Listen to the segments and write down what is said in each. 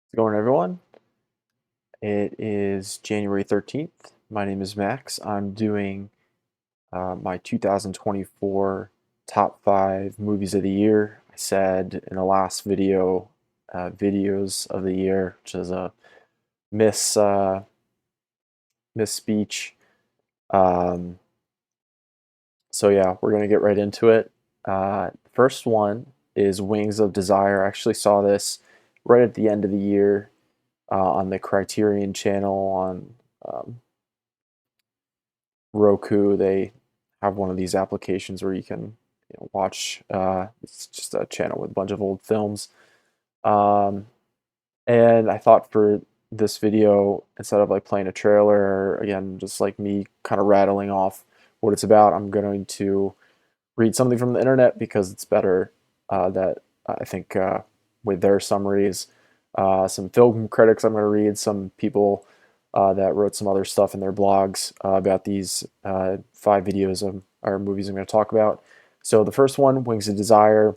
How's it going, everyone? It is January 13th. My name is Max. I'm doing my 2024 top five movies of the year. I said in the last video, videos of the year, which is a miss miss speech. Um, so yeah, we're gonna get right into it. First one is Wings of Desire. I actually saw this right at the end of the year on the Criterion channel on um, Roku. They have one of these applications where you can watch. It's just a channel with a bunch of old films. Um, and I thought for this video, instead of like playing a trailer, again, just like me kind of rattling off what it's about, I'm going to read something from the internet because it's better that I think with their summaries. Some film critics I'm going to read, some people that wrote some other stuff in their blogs about these five videos of or movies I'm going to talk about. So the first one, Wings of Desire,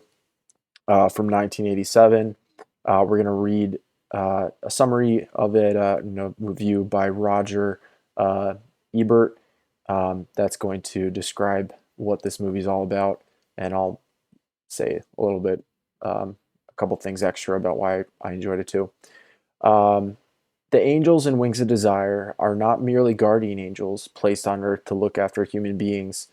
from 1987. We're going to read a summary of it, review by Roger Ebert. That's going to describe what this movie is all about, and I'll say a little bit, a couple things extra about why I enjoyed it too. Um, the angels in Wings of Desire are not merely guardian angels placed on earth to look after human beings.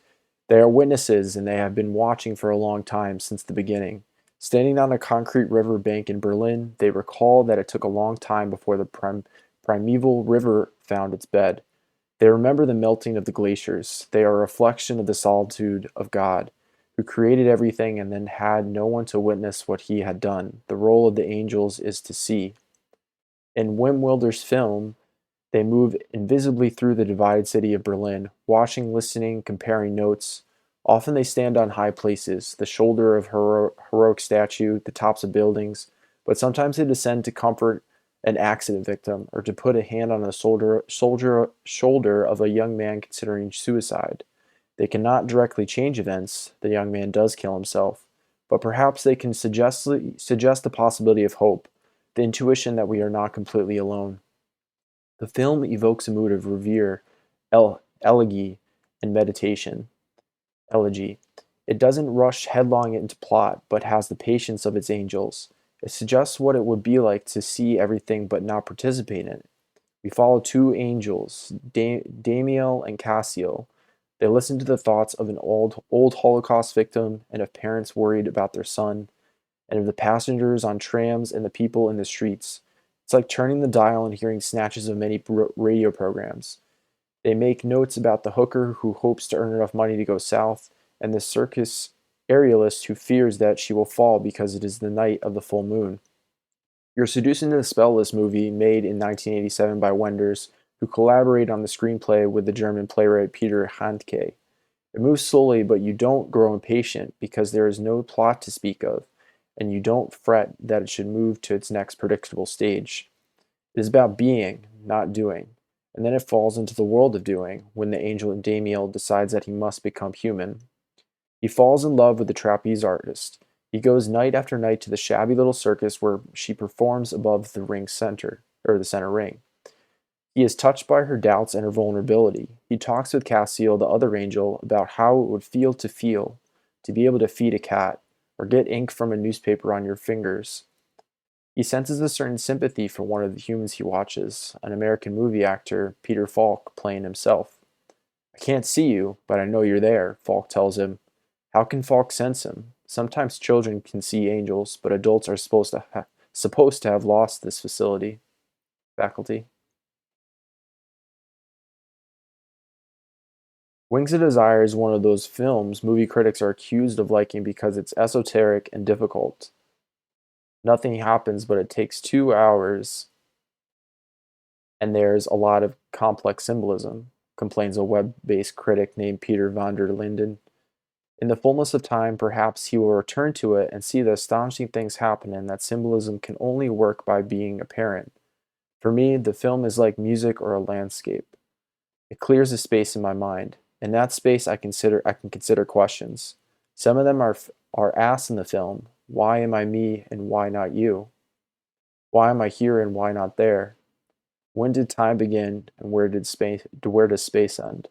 They are witnesses, and they have been watching for a long time, since the beginning. Standing on a concrete river bank in Berlin, they recall that it took a long time before the primeval river found its bed. They remember the melting of the glaciers. They are a reflection of the solitude of God, who created everything and then had no one to witness what he had done. The role of the angels is to see. In Wim Wenders' film, they move invisibly through the divided city of Berlin, watching, listening, comparing notes. Often they stand on high places, the shoulder of heroic statue, the tops of buildings, but sometimes they descend to comfort an accident victim or to put a hand on the shoulder of a young man considering suicide. They cannot directly change events. The young man does kill himself, but perhaps they can suggest the possibility of hope, the intuition that we are not completely alone. The film evokes a mood of revere, elegy, and meditation. Elegy. It doesn't rush headlong into plot, but has the patience of its angels. It suggests what it would be like to see everything but not participate in it. We follow two angels, Damiel and Cassiel. They listen to the thoughts of an old Holocaust victim and of parents worried about their son, and of the passengers on trams and the people in the streets. It's like turning the dial and hearing snatches of many radio programs. They make notes about the hooker who hopes to earn enough money to go south, and the circus aerialist who fears that she will fall because it is the night of the full moon. You're seduced into the spell of this movie, made in 1987 by Wenders, who collaborated on the screenplay with the German playwright Peter Handke. It moves slowly, but you don't grow impatient because there is no plot to speak of, and you don't fret that it should move to its next predictable stage. It is about being, not doing. And then it falls into the world of doing when the angel Damiel decides that he must become human. He falls in love with the trapeze artist. He goes night after night to the shabby little circus where she performs above the ring center, or the center ring. He is touched by her doubts and her vulnerability. He talks with Cassiel, the other angel, about how it would feel to be able to feed a cat, or get ink from a newspaper on your fingers. He senses a certain sympathy for one of the humans he watches, an American movie actor, Peter Falk, playing himself. I can't see you, but I know you're there, Falk tells him. How can Falk sense him? Sometimes children can see angels, but adults are supposed to have lost this faculty. Wings of Desire is one of those films movie critics are accused of liking because it's esoteric and difficult. Nothing happens, but it takes 2 hours, and there's a lot of complex symbolism, complains a web based critic named Peter van der Linden. In the fullness of time, perhaps he will return to it and see the astonishing things happen, and that symbolism can only work by being apparent. For me, the film is like music or a landscape. It clears a space in my mind. In that space, I can consider questions. Some of them are asked in the film. Why am I me and why not you? Why am I here and why not there? When did time begin and where does space end?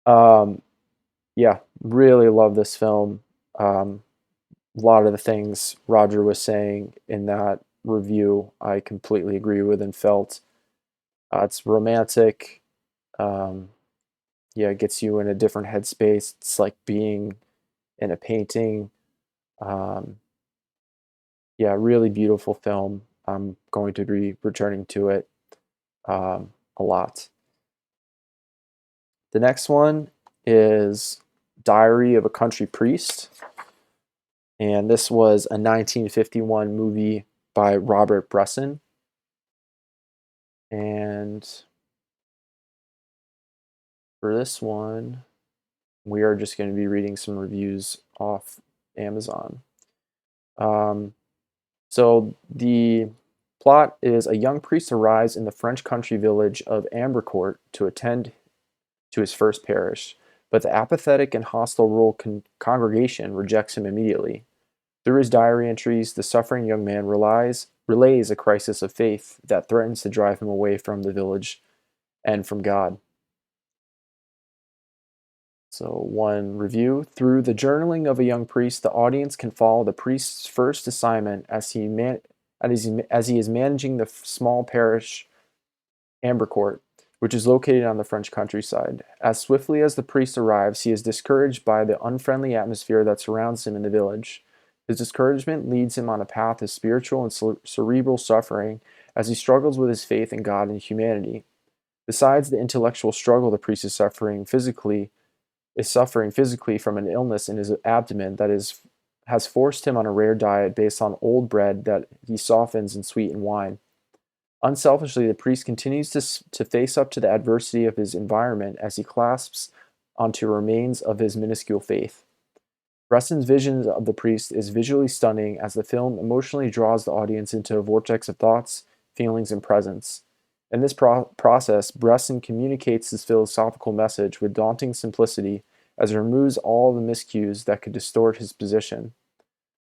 Um, yeah, really love this film. Um, a lot of the things Roger was saying in that review, I completely agree with and felt. It's romantic. Um, yeah, it gets you in a different headspace. It's like being in a painting. Um, yeah, really beautiful film. I'm going to be returning to it a lot. The next one is Diary of a Country Priest. And this was a 1951 movie by Robert Bresson. And for this one, we are just going to be reading some reviews off Amazon. Um, so the plot is a young priest arrives in the French country village of Ambercourt to attend to his first parish, but the apathetic and hostile rural congregation rejects him immediately. Through his diary entries, the suffering young man relays a crisis of faith that threatens to drive him away from the village and from God. So, one review. Through the journaling of a young priest, the audience can follow the priest's first assignment as he is managing the small parish Ambercourt, which is located on the French countryside. As swiftly as the priest arrives, he is discouraged by the unfriendly atmosphere that surrounds him in the village. His discouragement leads him on a path of spiritual and cerebral suffering as he struggles with his faith in God and humanity. Besides the intellectual struggle, the priest is suffering physically from an illness in his abdomen that has forced him on a rare diet based on old bread that he softens in sweetened wine. Unselfishly, the priest continues to face up to the adversity of his environment as he clasps onto remains of his minuscule faith. Bresson's vision of the priest is visually stunning as the film emotionally draws the audience into a vortex of thoughts, feelings, and presence. In this process, Bresson communicates his philosophical message with daunting simplicity as he removes all the miscues that could distort his position.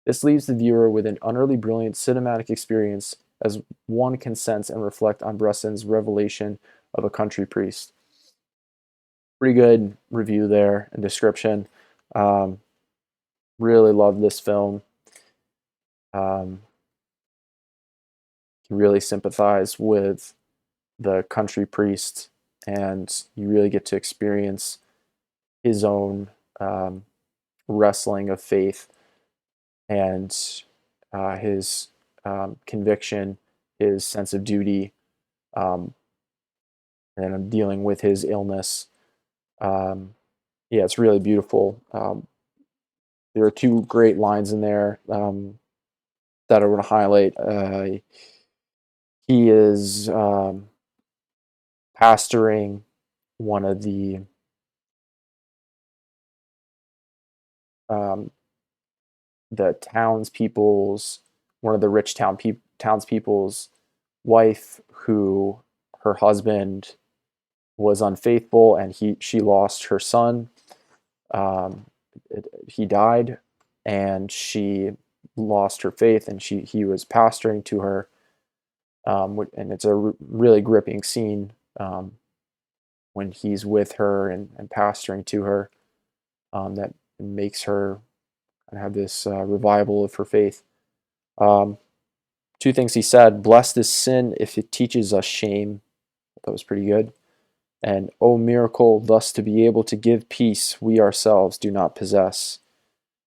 This leaves the viewer with an utterly brilliant cinematic experience as one can sense and reflect on Bresson's revelation of a country priest. Pretty good review there and description. Um, really love this film. Can really sympathize with the country priest, and you really get to experience his own um, wrestling of faith and his conviction, his sense of duty, um, and I'm dealing with his illness. Um, yeah, it's really beautiful. There are two great lines in there that I want to highlight. He is pastoring one of um, the townspeople's one of the rich townspeople's wife, who her husband was unfaithful, and she lost her son. Um, he died, and she lost her faith, and he was pastoring to her, and it's a really gripping scene when he's with her and pastoring to her, that makes her have this revival of her faith. Um, Two things he said: "Blessed is sin if it teaches us shame." That was pretty good. And "O miracle, thus to be able to give peace we ourselves do not possess.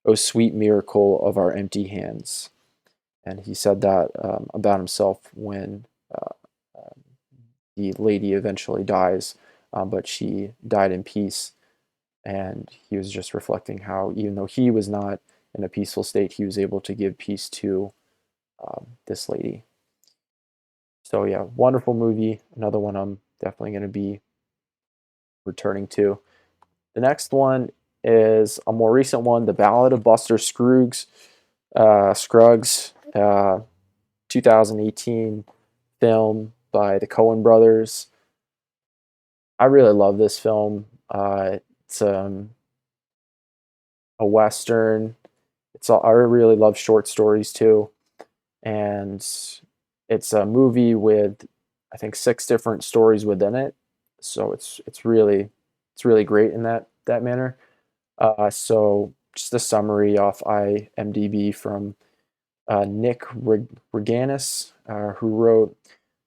O sweet miracle of our empty hands." And he said that about himself when uh, the lady eventually dies, but she died in peace. And he was just reflecting how, even though he was not in a peaceful state, he was able to give peace to this lady. So, yeah, wonderful movie. Another one I'm definitely going to be returning to. The next one is a more recent one, The Ballad of Buster Scruggs, 2018 film by the Coen brothers. I really love this film. It's a western. I really love short stories too. and it's a movie with, I think, 6 different stories within it. So it's really great in that manner. So just a summary off IMDb from Nick Reganis, who wrote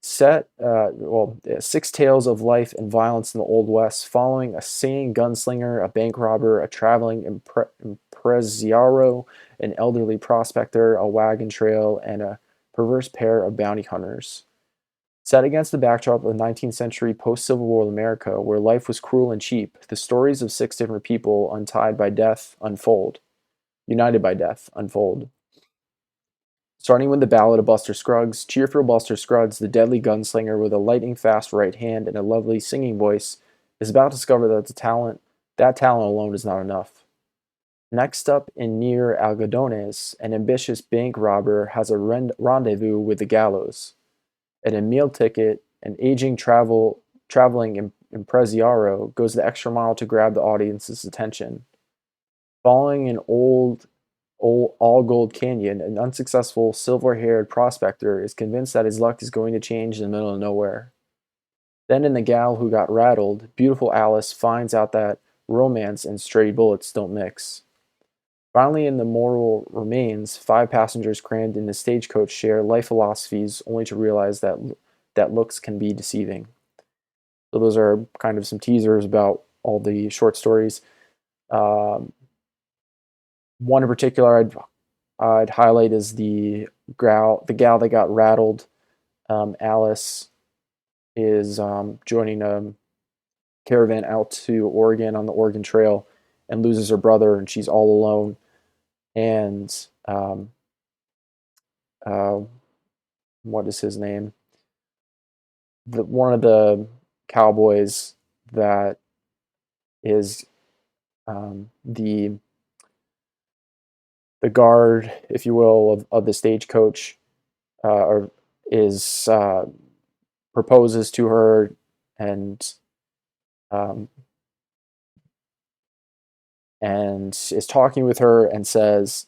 Six Tales of Life and Violence in the Old West, following a sane gunslinger, a bank robber, a traveling impresario, an elderly prospector, a wagon trail, and a perverse pair of bounty hunters. Set against the backdrop of 19th century post-Civil War America, where life was cruel and cheap, the stories of 6 different people united by death, unfold. Starting with the Ballad of Buster Scruggs, cheerful Buster Scruggs, the deadly gunslinger with a lightning-fast right hand and a lovely singing voice, is about to discover that talent alone is not enough. Next up in near Algodones, an ambitious bank robber has a rendezvous with the gallows. At a meal ticket, an aging traveling impresario goes the extra mile to grab the audience's attention. Following an old all gold canyon, an unsuccessful silver haired prospector is convinced that his luck is going to change in the middle of nowhere. Then, in The Gal Who Got Rattled, beautiful Alice finds out that romance and stray bullets don't mix. Finally, in The Moral Remains, 5 passengers crammed in the stagecoach share life philosophies only to realize that looks can be deceiving. So, those are kind of some teasers about all the short stories. Um, One in particular I'd highlight is the gal that got rattled. Alice is joining a caravan out to Oregon on the Oregon Trail and loses her brother, and she's all alone. And uh, what is his name? One of the cowboys that is the guard, if you will, of the stagecoach, or is proposes to her and um, and is talking with her and says,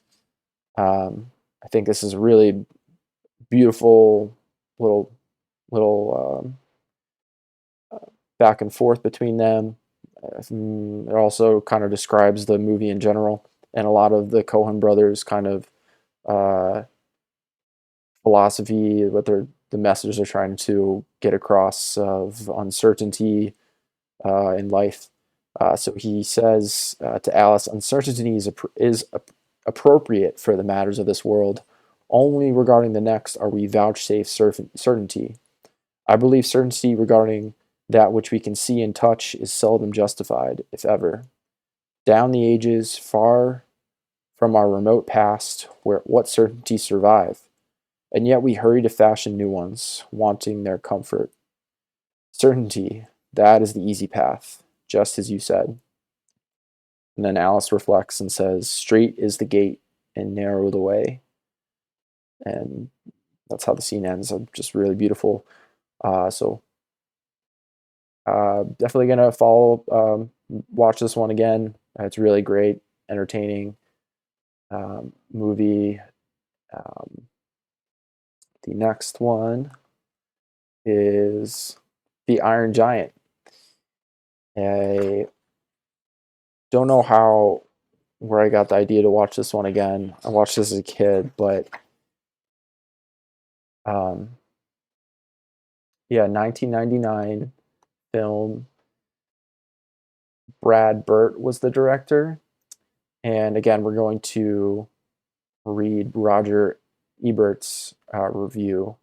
"I think this is a really beautiful little back and forth between them." It also kind of describes the movie in general and a lot of the Coen brothers kind of uh, philosophy, what the message they're trying to get across of uncertainty in life. So he says to Alice, uncertainty is appropriate for the matters of this world. Only regarding the next are we vouchsafed certainty. I believe certainty regarding that which we can see and touch is seldom justified, if ever. Down the ages, far from our remote past, where what certainties survive, and yet we hurry to fashion new ones, wanting their comfort. Certainty, that is the easy path, just as you said. And then Alice reflects and says, straight is the gate and narrow the way. And that's how the scene ends. Just really beautiful. So definitely gonna watch this one again. It's really great, entertaining movie. Um, the next one is The Iron Giant. I don't know where I got the idea to watch this one again. I watched this as a kid, but um, yeah, 1999 film. Brad Burt was the director. And again, we're going to read Roger Ebert's review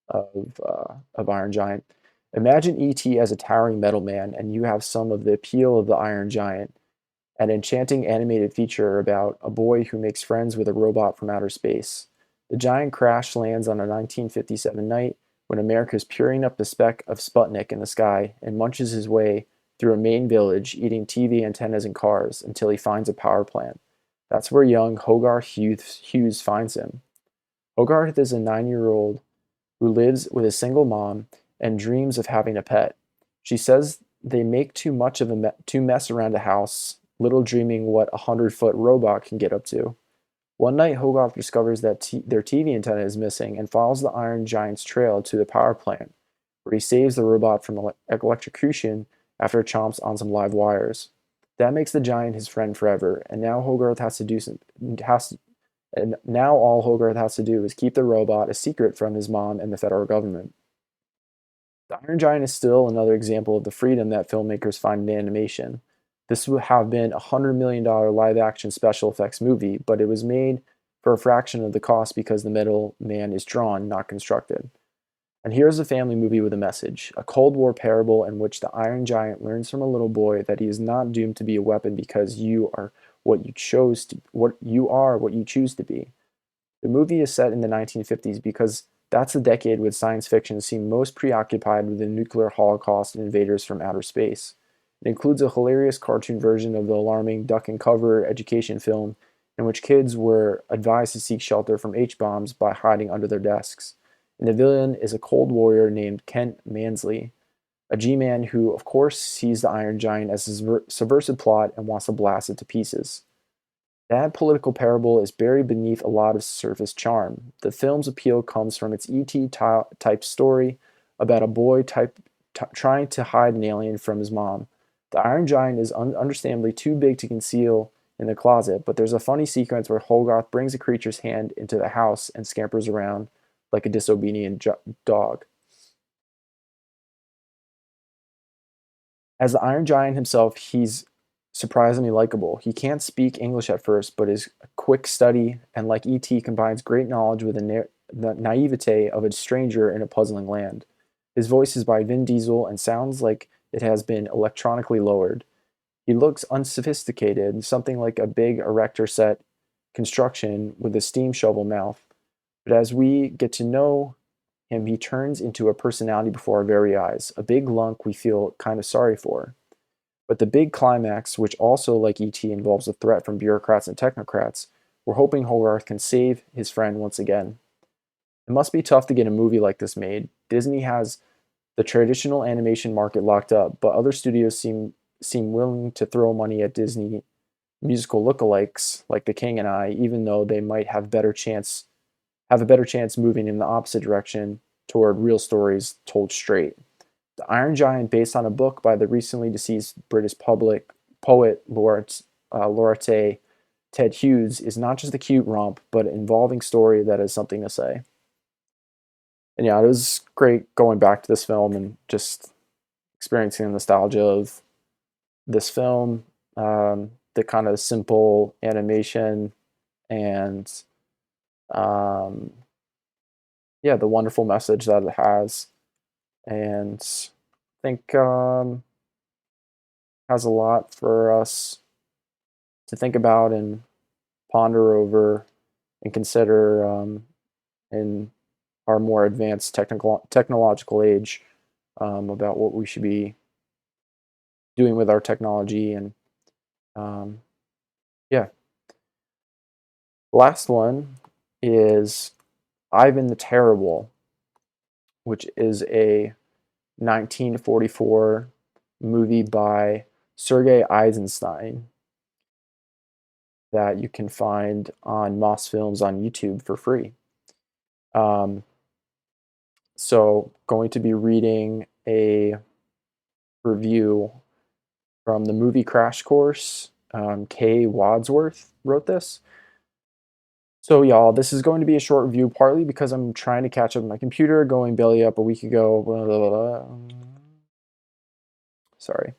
of Iron Giant. Imagine E.T. as a towering metal man, and you have some of the appeal of the Iron Giant, an enchanting animated feature about a boy who makes friends with a robot from outer space. The giant crash lands on a 1957 night when America is peering up the speck of Sputnik in the sky and munches his way through a Maine village, eating TV antennas and cars until he finds a power plant. That's where young Hogarth Hughes finds him. Hogarth is a 9-year-old who lives with a single mom and dreams of having a pet. She says they make too much of too mess around the house, little dreaming what a 100-foot robot can get up to. One night, Hogarth discovers that their TV antenna is missing and follows the Iron Giant's trail to the power plant, where he saves the robot from electrocution after it chomps on some live wires. That makes the giant his friend forever, and now Hogarth has to do some, has and now all Hogarth has to do is keep the robot a secret from his mom and the federal government. The Iron Giant is still another example of the freedom that filmmakers find in animation. This would have been a $100 million live action special effects movie, but it was made for a fraction of the cost because the middleman is drawn, not constructed. And here's a family movie with a message, a Cold War parable in which the Iron Giant learns from a little boy that he is not doomed to be a weapon because you are what you choose to be. The movie is set in the 1950s because that's the decade when science fiction seemed most preoccupied with the nuclear holocaust and invaders from outer space. It includes a hilarious cartoon version of the alarming duck and cover education film in which kids were advised to seek shelter from H-bombs by hiding under their desks. And the villain is a cold warrior named Kent Mansley, a G-man who, of course, sees the Iron Giant as his subversive plot and wants to blast it to pieces. That political parable is buried beneath a lot of surface charm. The film's appeal comes from its E.T. type story about a boy trying to hide an alien from his mom. The Iron Giant is understandably too big to conceal in the closet, but there's a funny sequence where Hogarth brings the creature's hand into the house and scampers around like a disobedient dog. As the Iron Giant himself, he's surprisingly likable. He can't speak English at first, but is a quick study and, like E.T., combines great knowledge with the naivete of a stranger in a puzzling land. His voice is by Vin Diesel and sounds like it has been electronically lowered. He looks unsophisticated, something like a big erector set construction with a steam shovel mouth. But as we get to know him, he turns into a personality before our very eyes, a big lunk we feel kind of sorry for. But the big climax, which also, like E.T., involves a threat from bureaucrats and technocrats, we're hoping Hogarth can save his friend once again. It must be tough to get a movie like this made. Disney has the traditional animation market locked up, but other studios seem willing to throw money at Disney musical lookalikes like The King and I, even though they might have a better chance moving in the opposite direction toward real stories told straight. The Iron Giant, based on a book by the recently deceased British poet laureate Ted Hughes, is not just a cute romp, but an involving story that has something to say. And yeah, it was great going back to this film and just experiencing the nostalgia of this film, the kind of simple animation, and um, yeah, the wonderful message that it has. And I think has a lot for us to think about and ponder over and consider in our more advanced technological age, about what we should be doing with our technology. And um, yeah, the last one is Ivan the Terrible, which is a 1944 movie by Sergei Eisenstein that you can find on Moss Films on YouTube for free. Um, so, going to be reading a review from the movie Crash Course. Kay Wadsworth wrote this. So, y'all, this is going to be a short review, partly because I'm trying to catch up on my computer, going belly up a week ago. Blah, blah, blah. Sorry.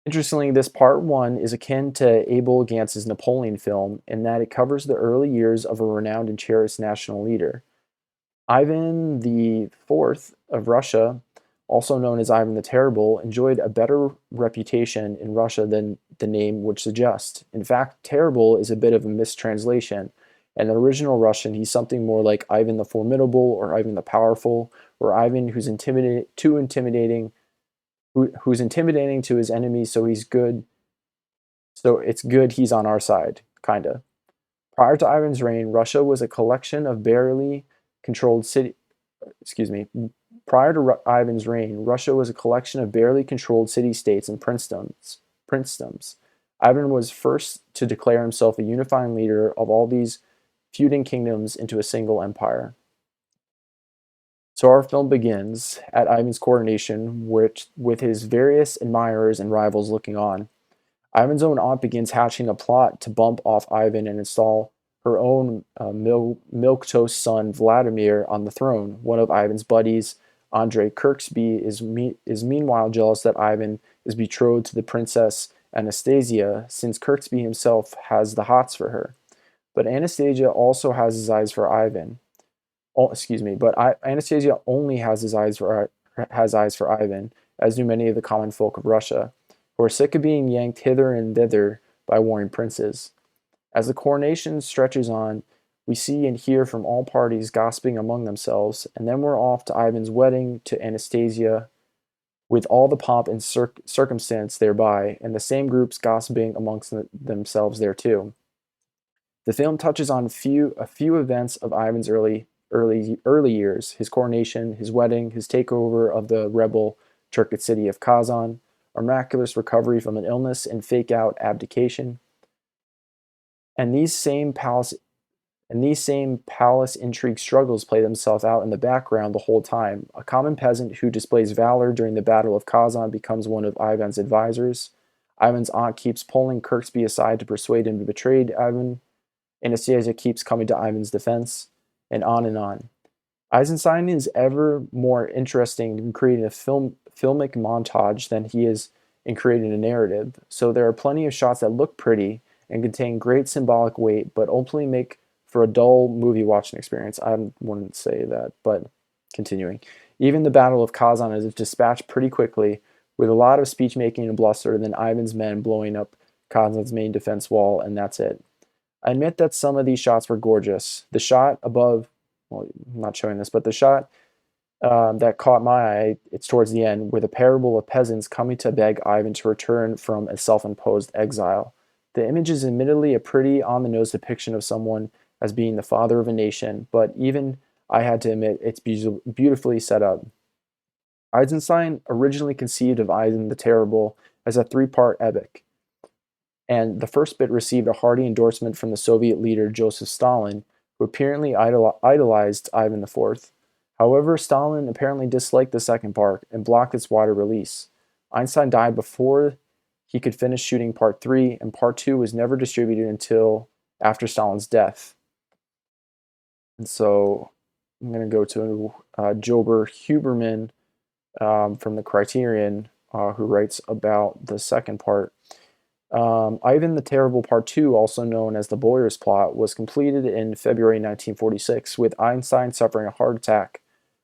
Interestingly, this part one is akin to Abel Gantz's Napoleon film in that it covers the early years of a renowned and cherished national leader. Ivan the Fourth of Russia, also known as Ivan the Terrible, enjoyed a better reputation in Russia than the name would suggest. In fact, terrible is a bit of a mistranslation. In the original Russian, he's something more like Ivan the Formidable or Ivan the Powerful, or Ivan who's who's intimidating to his enemies, so he's good. So it's good he's on our side, kinda. Prior to Ivan's reign, Russia was a collection of barely controlled city. Excuse me. Prior to Ivan's reign, Russia was a collection of barely controlled city-states and princedoms. Ivan was first to declare himself a unifying leader of all these feuding kingdoms into a single empire. So our film begins at Ivan's coronation, which, with his various admirers and rivals looking on. Ivan's own aunt begins hatching a plot to bump off Ivan and install her own milquetoast son Vladimir on the throne. One of Ivan's buddies, Andrei Kirkby, is meanwhile jealous that Ivan is betrothed to the princess Anastasia, since Kirkby himself has the hots for her. But Anastasia also has his eyes for Ivan. Oh, excuse me, but Anastasia only has eyes for Ivan, as do many of the common folk of Russia, who are sick of being yanked hither and thither by warring princes. As the coronation stretches on, we see and hear from all parties gossiping among themselves, and then we're off to Ivan's wedding to Anastasia, with all the pomp and circumstance thereby, and the same groups gossiping amongst themselves there too. The film touches on a few events of Ivan's early years: his coronation, his wedding, his takeover of the rebel Turkic city of Kazan, a miraculous recovery from an illness, and fake out abdication. And these same palace intrigue struggles play themselves out in the background the whole time. A common peasant who displays valor during the Battle of Kazan becomes one of Ivan's advisors. Ivan's aunt keeps pulling Kirkby aside to persuade him to betray Ivan. Anastasia keeps coming to Ivan's defense, and on and on. Eisenstein is ever more interesting in creating a filmic montage than he is in creating a narrative. So there are plenty of shots that look pretty and contain great symbolic weight, but ultimately make for a dull movie watching experience. I wouldn't say that, but continuing. Even the Battle of Kazan is dispatched pretty quickly, with a lot of speech making and bluster, and then Ivan's men blowing up Kazan's main defense wall, and that's it. I admit that some of these shots were gorgeous. The shot above, well, I'm not showing this, but the shot that caught my eye, it's towards the end, with a parable of peasants coming to beg Ivan to return from a self-imposed exile. The image is admittedly a pretty on-the-nose depiction of someone as being the father of a nation, but even I had to admit it's beautifully set up. Eisenstein originally conceived of Ivan the Terrible as a three-part epic, and the first bit received a hearty endorsement from the Soviet leader Joseph Stalin, who apparently idolized Ivan IV. However, Stalin apparently disliked the second part and blocked its wider release. Einstein died before he could finish shooting part 3, and part 2 was never distributed until after Stalin's death. And so I'm going to go to Jober Huberman from the Criterion, who writes about the second part. Ivan the Terrible Part 2, also known as the Boyer's Plot, was completed in February 1946, with Einstein suffering a heart attack,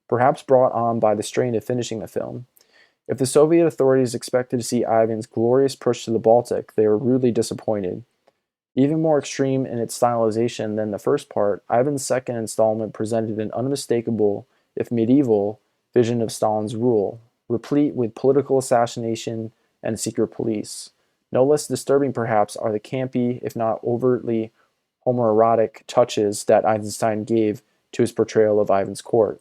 perhaps brought on by the strain of finishing the film. If the Soviet authorities expected to see Ivan's glorious push to the Baltic, they were rudely disappointed. Even more extreme in its stylization than the first part, Ivan's second installment presented an unmistakable, if medieval, vision of Stalin's rule, replete with political assassination and secret police. No less disturbing, perhaps, are the campy, if not overtly homoerotic touches that Eisenstein gave to his portrayal of Ivan's court.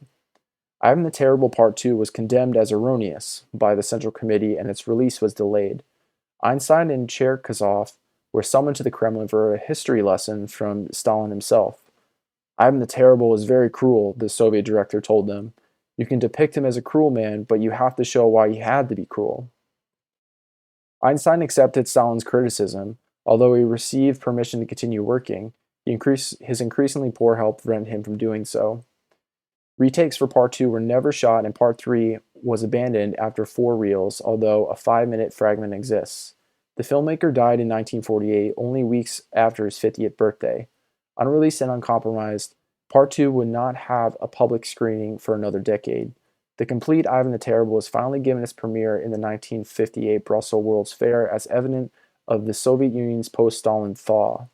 Ivan the Terrible Part 2 was condemned as erroneous by the Central Committee, and its release was delayed. Einstein and Cherkasov were summoned to the Kremlin for a history lesson from Stalin himself. Ivan the Terrible was very cruel, the Soviet director told them. You can depict him as a cruel man, but you have to show why he had to be cruel. Einstein accepted Stalin's criticism, although he received permission to continue working. His increasingly poor health prevented him from doing so. Retakes for Part 2 were never shot, and Part 3 was abandoned after 4 reels, although a 5-minute fragment exists. The filmmaker died in 1948, only weeks after his 50th birthday. Unreleased and uncompromised, Part 2 would not have a public screening for another decade. The complete Ivan the Terrible was finally given its premiere in the 1958 Brussels World's Fair as evidence of the Soviet Union's post-Stalin thaw.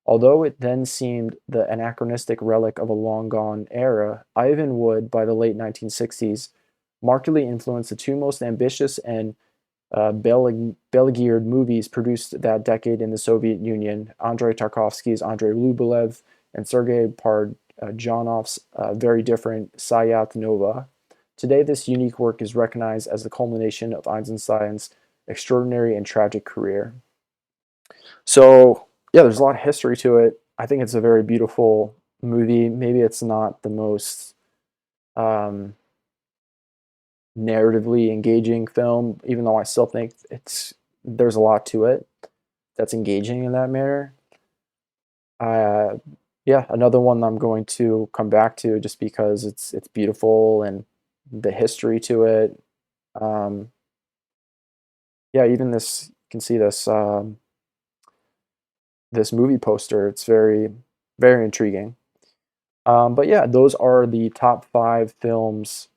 Although it then seemed the anachronistic relic of a long-gone era, Ivan would, by the late 1960s, markedly influence the two most ambitious and beleaguered movies produced that decade in the Soviet Union: Andrei Tarkovsky's Andrei Rublev and Sergei Parjanov's very different Sayat Nova. Today, this unique work is recognized as the culmination of Eisenstein's extraordinary and tragic career. So yeah, there's a lot of history to it. I think it's a very beautiful movie. Maybe it's not the most um, narratively engaging film, even though I still think there's a lot to it that's engaging in that manner. Uh, yeah, another one I'm going to come back to just because it's beautiful and the history to it. Um, yeah, even this you can see this movie poster. It's very intriguing. But yeah, those are the top 5 films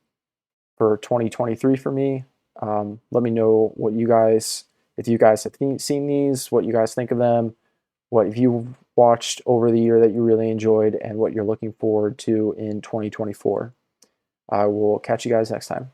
for 2023 for me. Let me know what you guys, if you guys have seen these, what you guys think of them, what have you watched over the year that you really enjoyed, and what you're looking forward to in 2024. I will catch you guys next time.